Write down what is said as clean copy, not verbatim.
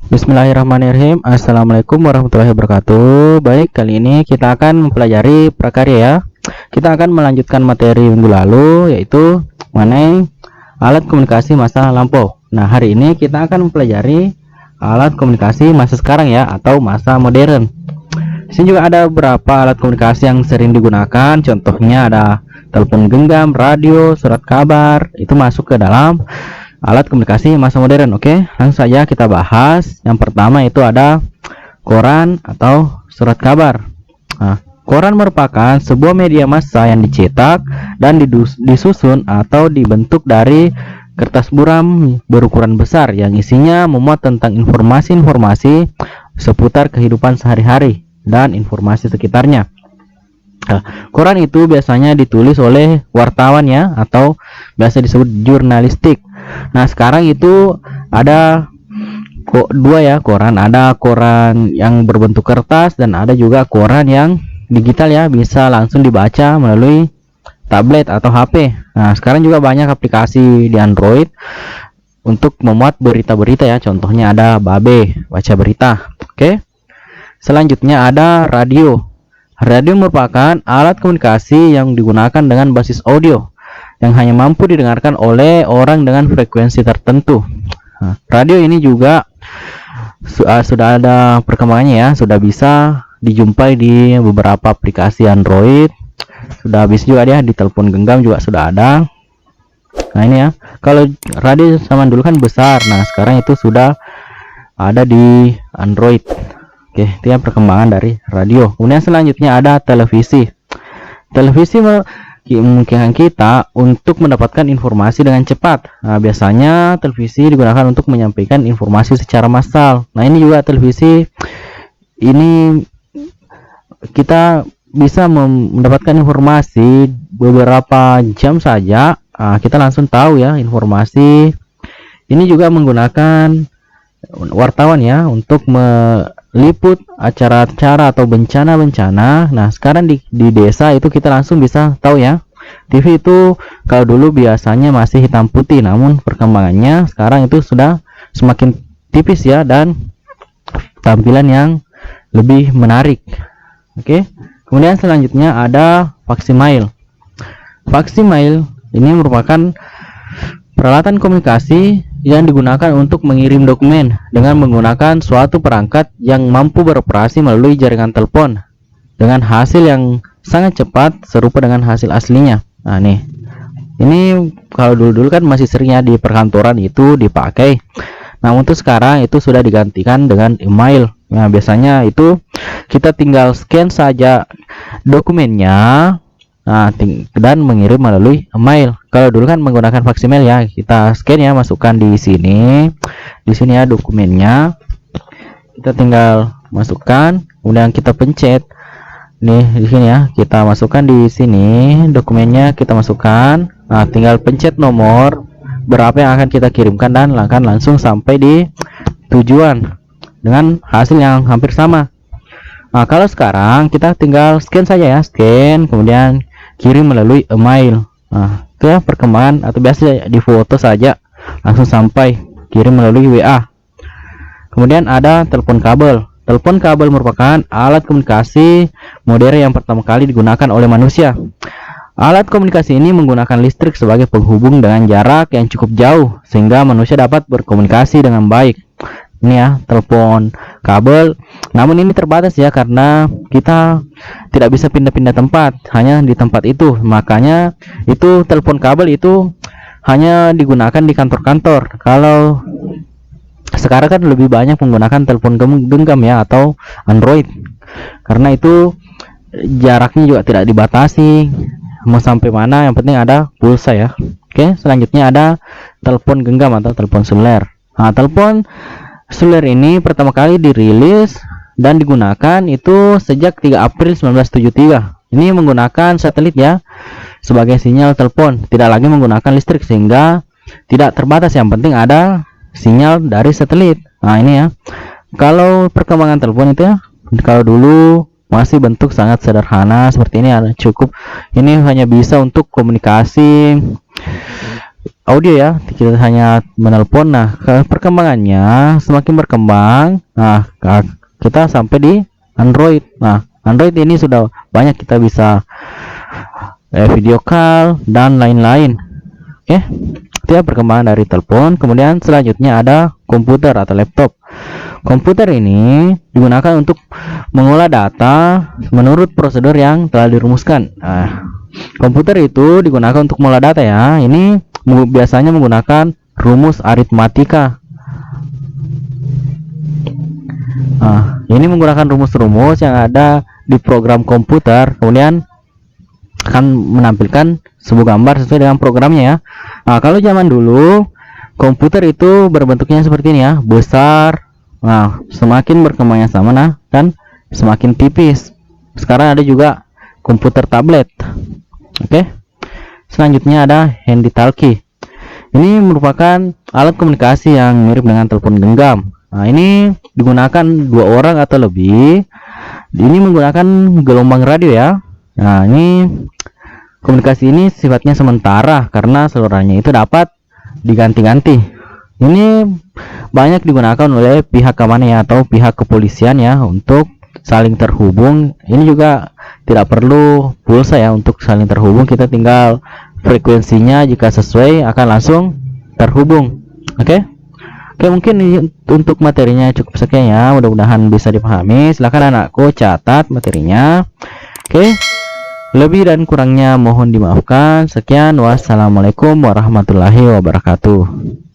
Bismillahirrahmanirrahim. Assalamualaikum warahmatullahi wabarakatuh. Baik, kali ini kita akan mempelajari prakarya ya. Kita akan melanjutkan materi minggu lalu, yaitu mengenai alat komunikasi masa lampau. Nah, hari ini kita akan mempelajari alat komunikasi masa sekarang ya, atau masa modern. Di sini juga ada beberapa alat komunikasi yang sering digunakan. Contohnya ada telepon genggam, radio, surat kabar. Itu masuk ke dalam alat komunikasi masa modern. Oke, langsung saja kita bahas. Yang pertama itu ada koran atau surat kabar. Nah, koran merupakan sebuah media massa yang dicetak dan disusun atau dibentuk dari kertas buram berukuran besar yang isinya memuat tentang informasi-informasi seputar kehidupan sehari-hari dan informasi sekitarnya. Nah, koran itu biasanya ditulis oleh wartawan ya, atau biasa disebut jurnalistik. Nah, sekarang itu ada dua ya koran. Ada koran yang berbentuk kertas dan ada juga koran yang digital ya, bisa langsung dibaca melalui tablet atau HP. Nah, sekarang juga banyak aplikasi di Android untuk memuat berita-berita ya. Contohnya ada Babe, baca berita. Oke. Selanjutnya ada radio. Radio merupakan alat komunikasi yang digunakan dengan basis audio yang hanya mampu didengarkan oleh orang dengan frekuensi tertentu. Nah, radio ini juga sudah ada perkembangannya ya, sudah bisa dijumpai di beberapa aplikasi Android. Sudah bisa juga dia di telepon genggam juga sudah ada. Nah, ini ya, kalau radio zaman dulu kan besar, nah sekarang itu sudah ada di Android. Oke, itu ya perkembangan dari radio. Kemudian selanjutnya ada televisi. Televisi memungkinkan kita untuk mendapatkan informasi dengan cepat. Nah, biasanya televisi digunakan untuk menyampaikan informasi secara massal. Nah, ini juga televisi ini kita bisa mendapatkan informasi beberapa jam saja. Nah, kita langsung tahu ya informasi. Ini juga menggunakan wartawan ya untuk meliput acara-acara atau bencana-bencana. Nah, sekarang di desa itu kita langsung bisa tahu ya. TV itu kalau dulu biasanya masih hitam putih, namun perkembangannya sekarang itu sudah semakin tipis ya, dan tampilan yang lebih menarik. Oke. Kemudian selanjutnya ada faksimiil. Faksimiil ini merupakan peralatan komunikasi yang digunakan untuk mengirim dokumen dengan menggunakan suatu perangkat yang mampu beroperasi melalui jaringan telepon dengan hasil yang sangat cepat serupa dengan hasil aslinya. Nah, nih. Ini kalau dulu-dulu kan masih seringnya di perkantoran itu dipakai. Nah, untuk sekarang itu sudah digantikan dengan email. Nah, biasanya itu kita tinggal scan saja dokumennya. Nah, dan mengirim melalui email. Kalau dulu kan menggunakan faksimiil ya, kita scan ya, masukkan di sini. Di sini ya dokumennya. Kita tinggal masukkan, kemudian kita pencet. Nih, di sini ya, kita masukkan di sini dokumennya, kita masukkan. Nah, tinggal pencet nomor berapa yang akan kita kirimkan dan akan langsung sampai di tujuan dengan hasil yang hampir sama. Nah, kalau sekarang kita tinggal scan saja ya, scan, kemudian kirim melalui email. Nah, itu ya perkembangan, atau biasa di foto saja langsung sampai, kirim melalui WA. Kemudian ada telepon kabel. Telepon kabel merupakan alat komunikasi modern yang pertama kali digunakan oleh manusia. Alat komunikasi ini menggunakan listrik sebagai penghubung dengan jarak yang cukup jauh sehingga manusia dapat berkomunikasi dengan baik. Ini ya telepon kabel, namun ini terbatas ya, karena kita tidak bisa pindah-pindah tempat, hanya di tempat itu. Makanya itu telepon kabel itu hanya digunakan di kantor-kantor. Kalau sekarang kan lebih banyak menggunakan telepon genggam ya, atau Android, karena itu jaraknya juga tidak dibatasi, mau sampai mana yang penting ada pulsa ya. Oke, selanjutnya ada telepon genggam atau telepon seluler. Nah, telepon seluler ini pertama kali dirilis dan digunakan itu sejak 3 April 1973. Ini menggunakan satelit ya sebagai sinyal telepon, tidak lagi menggunakan listrik sehingga tidak terbatas, yang penting ada sinyal dari satelit. Nah, ini ya. Kalau perkembangan telepon itu ya, kalau dulu masih bentuk sangat sederhana seperti ini, ada cukup ini hanya bisa untuk komunikasi audio ya, kita hanya menelpon. Nah, perkembangannya semakin berkembang. Nah, kita sampai di Android. Nah, Android ini sudah banyak, kita bisa video call dan lain-lain. Oke, itu ya perkembangan dari telepon. Kemudian selanjutnya ada komputer atau laptop. Komputer ini digunakan untuk mengolah data menurut prosedur yang telah dirumuskan. Nah, komputer itu digunakan untuk mengolah data ya. Ini biasanya menggunakan rumus aritmatika. Nah, ini menggunakan rumus-rumus yang ada di program komputer, kemudian akan menampilkan sebuah gambar sesuai dengan programnya ya. Nah, kalau zaman dulu komputer itu berbentuknya seperti ini ya, besar. Nah, semakin berkembangnya sama dan semakin tipis. Sekarang ada juga komputer tablet. Oke. Selanjutnya ada handy talkie. Ini merupakan alat komunikasi yang mirip dengan telepon genggam. Nah, ini digunakan 2 orang atau lebih. Ini menggunakan gelombang radio ya. Nah, ini komunikasi ini sifatnya sementara karena salurannya itu dapat diganti-ganti. Ini banyak digunakan oleh pihak keamanan ya, atau pihak kepolisian ya, untuk saling terhubung. Ini juga tidak perlu pulsa ya untuk saling terhubung, kita tinggal frekuensinya jika sesuai akan langsung terhubung. Oke, mungkin untuk materinya cukup sekian ya, mudah-mudahan bisa dipahami. Silahkan anakku catat materinya. Oke, lebih dan kurangnya mohon dimaafkan. Sekian, wassalamualaikum warahmatullahi wabarakatuh.